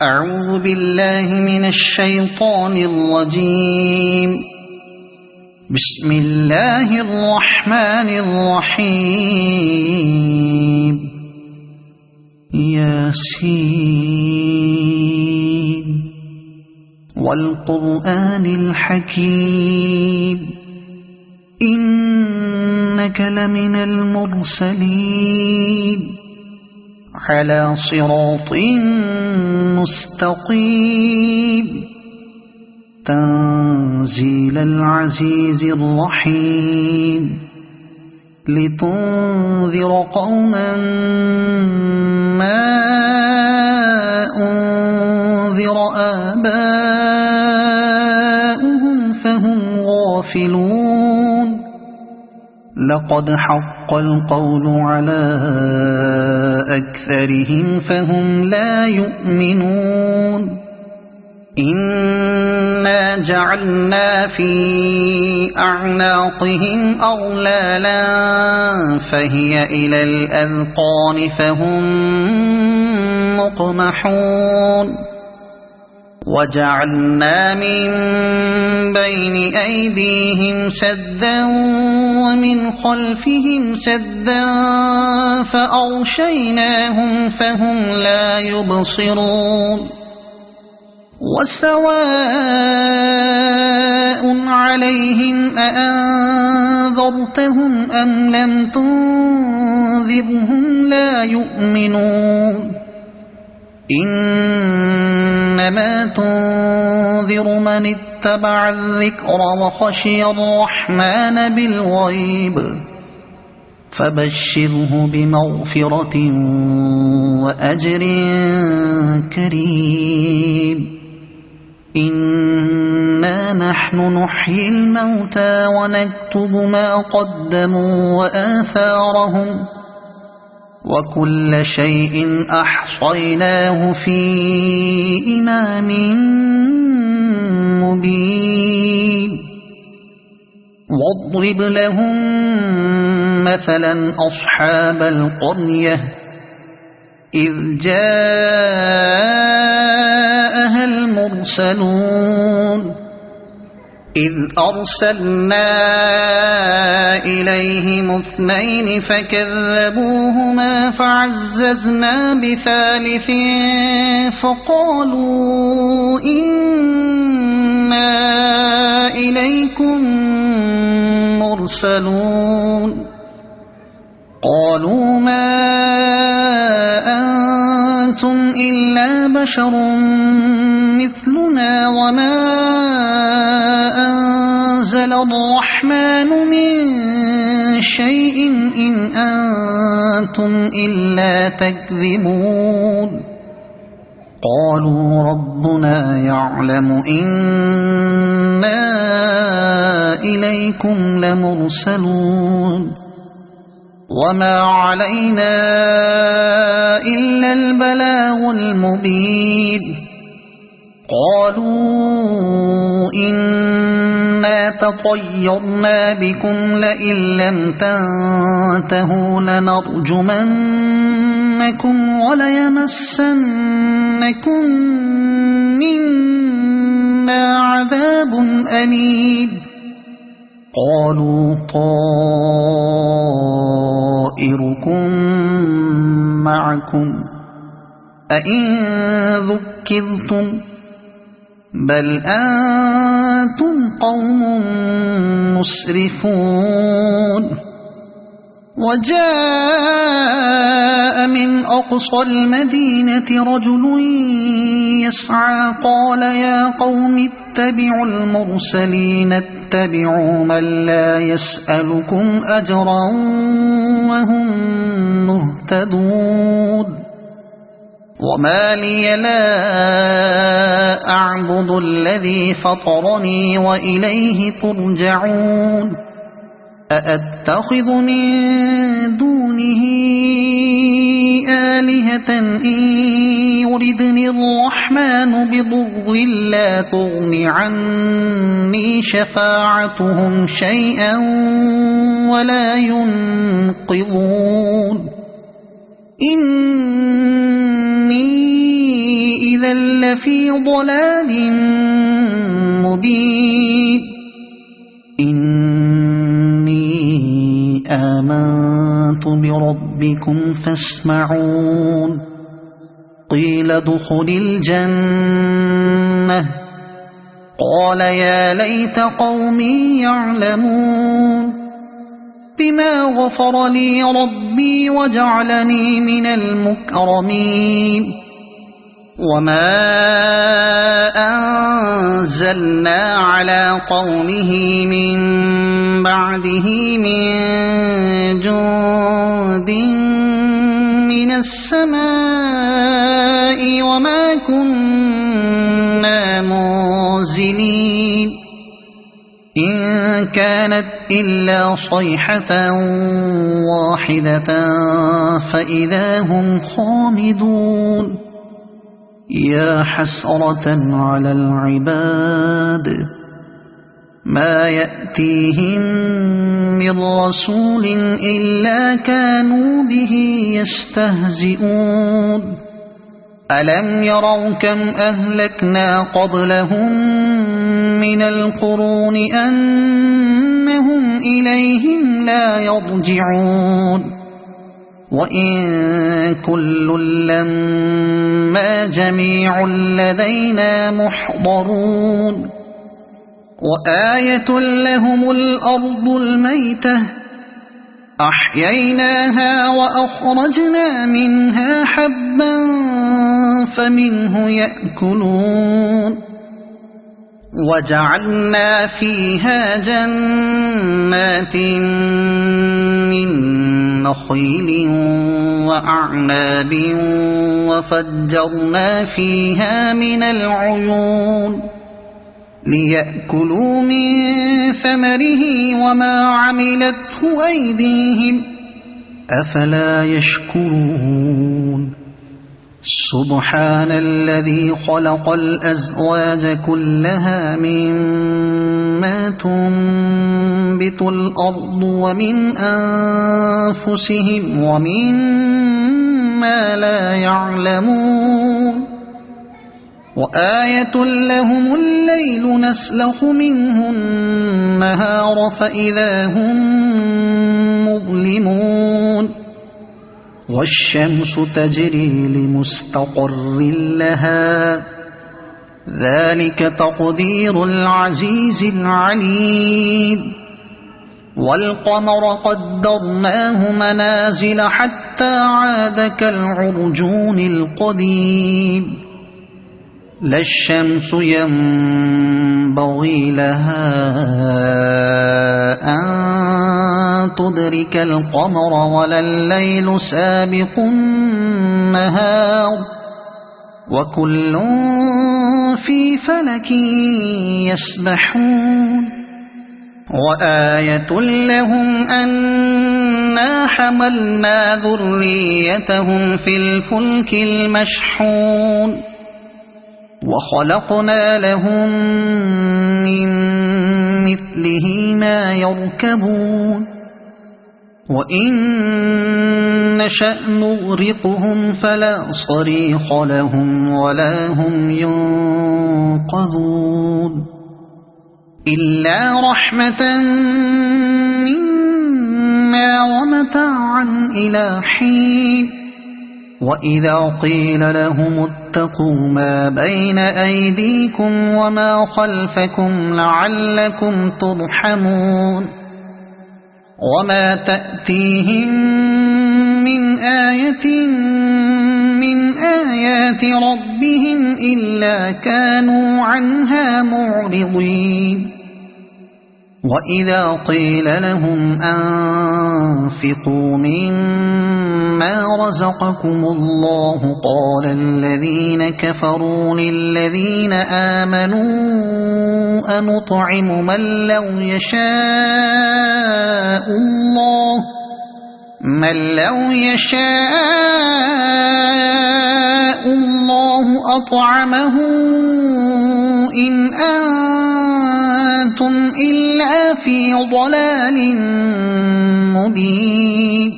أعوذ بالله من الشيطان الرجيم. بسم الله الرحمن الرحيم. ياسين والقرآن الحكيم إنك لمن المرسلين على صراط مستقيم تنزيل العزيز الرحيم لتنذر قوما ما أنذر آباؤهم فهم غافلون. لقد حق القول على أكثرهم فهم لا يؤمنون. إنا جعلنا في أعناقهم أغلالا فهي إلى الأذقان فهم مقمحون. وجعلنا من بين أيديهم سدا ومن خلفهم سدا فأغشيناهم فهم لا يبصرون. وسواء عليهم أأنذرتهم أم لم تنذرهم لا يؤمنون. إنما تنذر من اتبع الذكر وخشي الرحمن بالغيب فبشره بمغفرة وأجر كريم. إنا نحن نحيي الموتى ونكتب ما قدموا وآثارهم وكل شيء أحصيناه في إمام مبين. واضرب لهم مثلا أصحاب القرية إذ جاءها المرسلون إذ أرسلنا إليهم اثنين فكذبوهما فعززنا بثالث فقالوا إنا إليكم مرسلون. قالوا ما أنتم إلا بشر مثلنا وما أنزل الرحمن من شيء إن أنتم إلا تكذبون. قالوا ربنا يعلم إنا إليكم لمرسلون وما علينا إلا البلاغ المبين. قالوا إنا تطيرنا بكم لئن لم تنتهوا لنرجمنكم وليمسنكم منا عذاب أليم. قالوا طائركم معكم أئن ذكرتم بل أنتم قوم مسرفون. وجاء من أقصى المدينة رجل يسعى قال يا قوم اتبعوا المرسلين اتبعوا من لا يسألكم أجرا وهم مهتدون. وما لي لا أعبد الذي فطرني وإليه ترجعون. أأتخذ من دونه آلهة إن يردني الرحمن بضر لا تغن عني شفاعتهم شيئا ولا ينقذون. إني إذا لفي ضلال مبين إني آمنت بربكم فاسمعون قيل ادخل الجنة قال يا ليت قومي يعلمون بما غفر لي ربي وجعلني من المكرمين وما أنزلنا على قومه من بعده من جند من السماء وما كنا منزلين إن كانت إلا صيحة واحدة فإذا هم خامدون يا حسرة على العباد ما يأتيهم من رسول إلا كانوا به يستهزئون ألم يروا كم أهلكنا قبلهم من القرون أنهم إليهم لا يرجعون وإن كل لما جميع لدينا محضرون وآية لهم الأرض الميتة أحييناها وأخرجنا منها حبا فمنه يأكلون وجعلنا فيها جنات من نخيل وأعناب وفجرنا فيها من العيون ليأكلوا من ثمره وما عملته أيديهم أفلا يشكرون سبحان الذي خلق الأزواج كلها مما تنبت الأرض ومن أنفسهم ومما لا يعلمون وآية لهم الليل نسلخ منه النهار فإذا هم مظلمون والشمس تجري لمستقر لها ذلك تقدير العزيز العليم والقمر قدرناه منازل حتى عاد كالعرجون القديم لا الشمس ينبغي لها أن تدرك القمر ولا الليل سابق النهار وكل في فلك يسبحون وآية لهم أنا حملنا ذريتهم في الفلك المشحون وخلقنا لهم من مثله ما يركبون وإن نشأ نغرقهم فلا صريخ لهم ولا هم ينقذون إلا رحمة منا ومتاعا إلى حين وإذا قيل لهم اتقوا ما بين أيديكم وما خلفكم لعلكم ترحمون وما تأتيهم من آية من آيات ربهم إلا كانوا عنها معرضين وإذا قيل لهم أنفقوا مما رزقكم الله قال الذين كفروا للذين آمنوا أنطعم من لو يشاء الله أطعمه إن أنتم إلا في ضلال مبين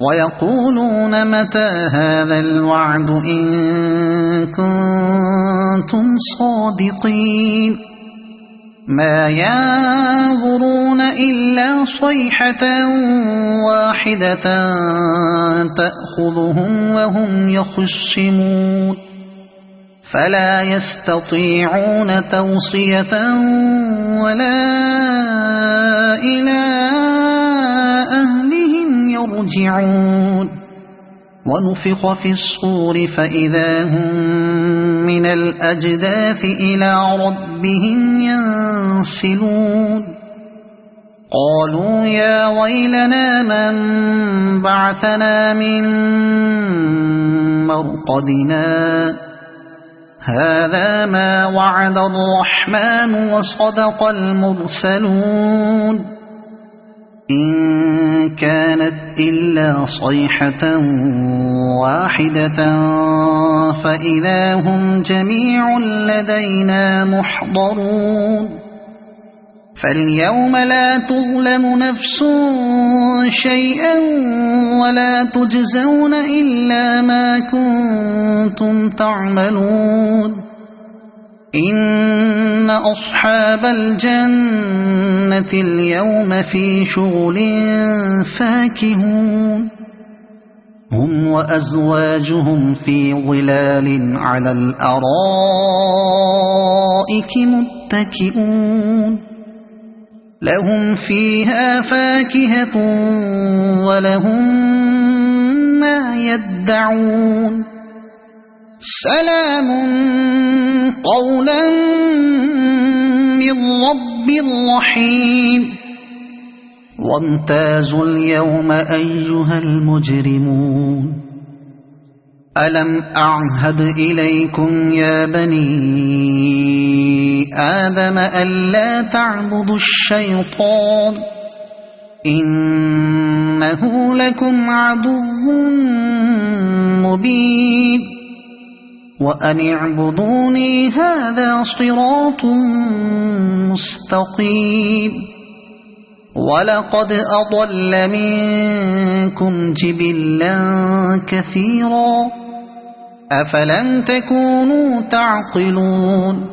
ويقولون متى هذا الوعد إن كنتم صادقين ما ينظرون إلا صيحة واحدة تأخذهم وهم يخصمون فلا يستطيعون توصية ولا إلى أهلهم يرجعون ونفخ في الصور فإذا هم من الأجداث إلى ربهم ينسلون قالوا يا ويلنا من بعثنا من مرقدنا هذا ما وعد الرحمن وصدق المرسلون إن كانت إلا صيحة واحدة فإذا هم جميع لدينا محضرون فاليوم لا تظلم نفس شيئا ولا تجزون إلا ما كنتم تعملون إن أصحاب الجنة اليوم في شغل فاكهون هم وأزواجهم في ظلال على الأرائك متكئون لهم فيها فاكهة ولهم ما يدعون سلام قولا من رب رحيم وامتازوا اليوم أيها المجرمون ألم أعهد إليكم يا بني آدم ألا تعبدوا الشيطان إنه لكم عدو مبين وأن اعبدوني هذا صراط مستقيم ولقد أضل منكم جبلا كثيرا أفلم تكونوا تعقلون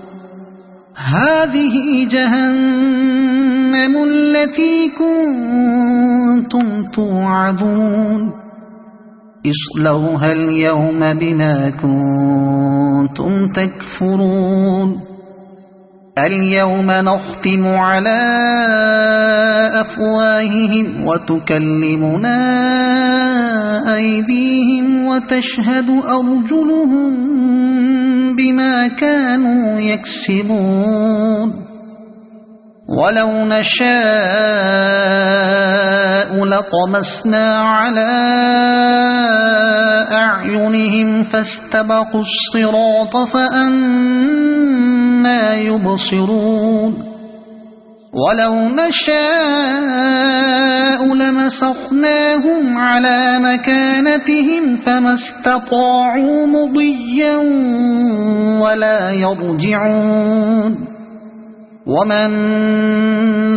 هذه جهنم التي كنتم توعدون اصلوها اليوم بما كنتم تكفرون اليوم نختم على أفواههم وتكلمنا أيديهم وتشهد أرجلهم بما كانوا يكسبون ولو نشاء لطمسنا على أعينهم فاستبقوا الصراط فأنى يبصرون ولو نشاء لمسخناهم على مكانتهم فما استطاعوا مضيا ولا يرجعون ومن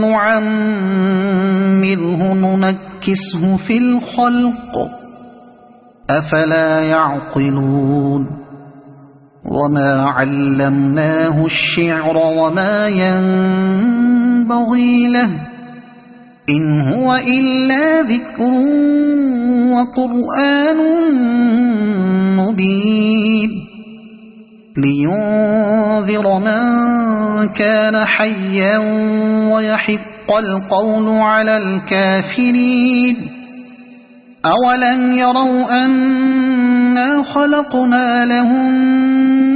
نعمره ننكسه في الخلق أفلا يعقلون وما علمناه الشعر وما ينبغي له إن هو إلا ذكر وقرآن مبين لينذر من كان حيا ويحق القول على الكافرين أولم يروا أنا خلقنا لهم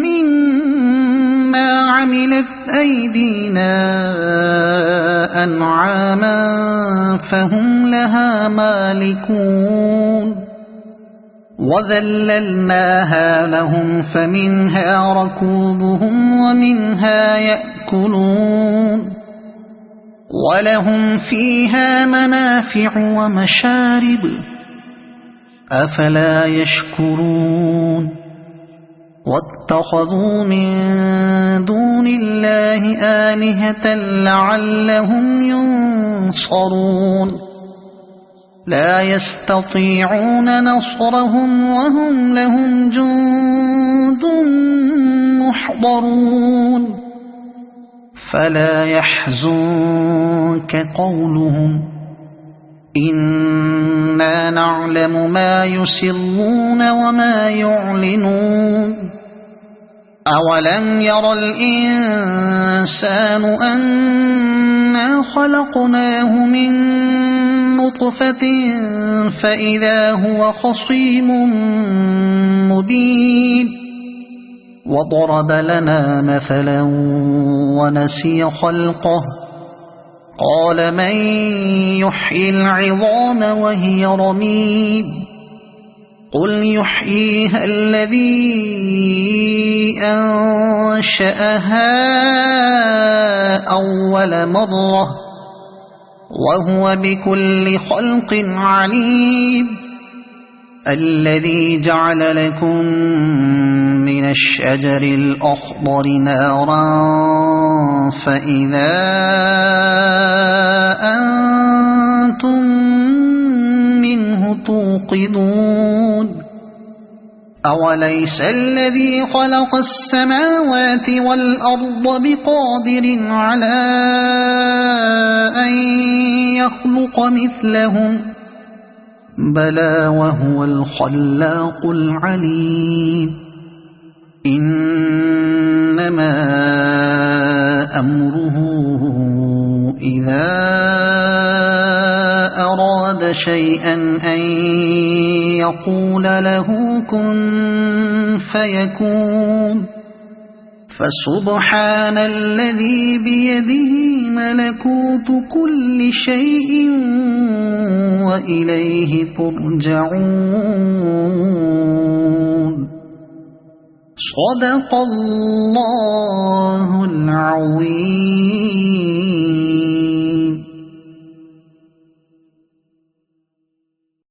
مما عملت أيدينا أنعاما فهم لها مالكون وذللناها لهم فمنها ركوبهم ومنها يأكلون ولهم فيها منافع ومشارب أفلا يشكرون واتخذوا من دون الله آلهة لعلهم ينصرون لا يستطيعون نصرهم وهم لهم جند محضرون فلا يحزنك قولهم إنا نعلم ما يسرون وما يعلنون أولم ير الإنسان أنا خلقناه من نطفة فإذا هو خصيم مبين وضرب لنا مثلا ونسي خلقه قال من يحيي العظام وهي رميم قل يحييها الذي أنشأها أول مرة وهو بكل خلق عليم الذي جعل لكم من الشجر الأخضر نارا فإذا أنتم منه توقدون أوليس الذي خلق السماوات والأرض بقادر على أن يخلق مثلهم بلى وهو الخلاق العليم إنما أمره إذا أراد شيئا أن يقول له كن فيكون فسبحان الذي بيده ملكوت كل شيء وإليه ترجعون صدق الله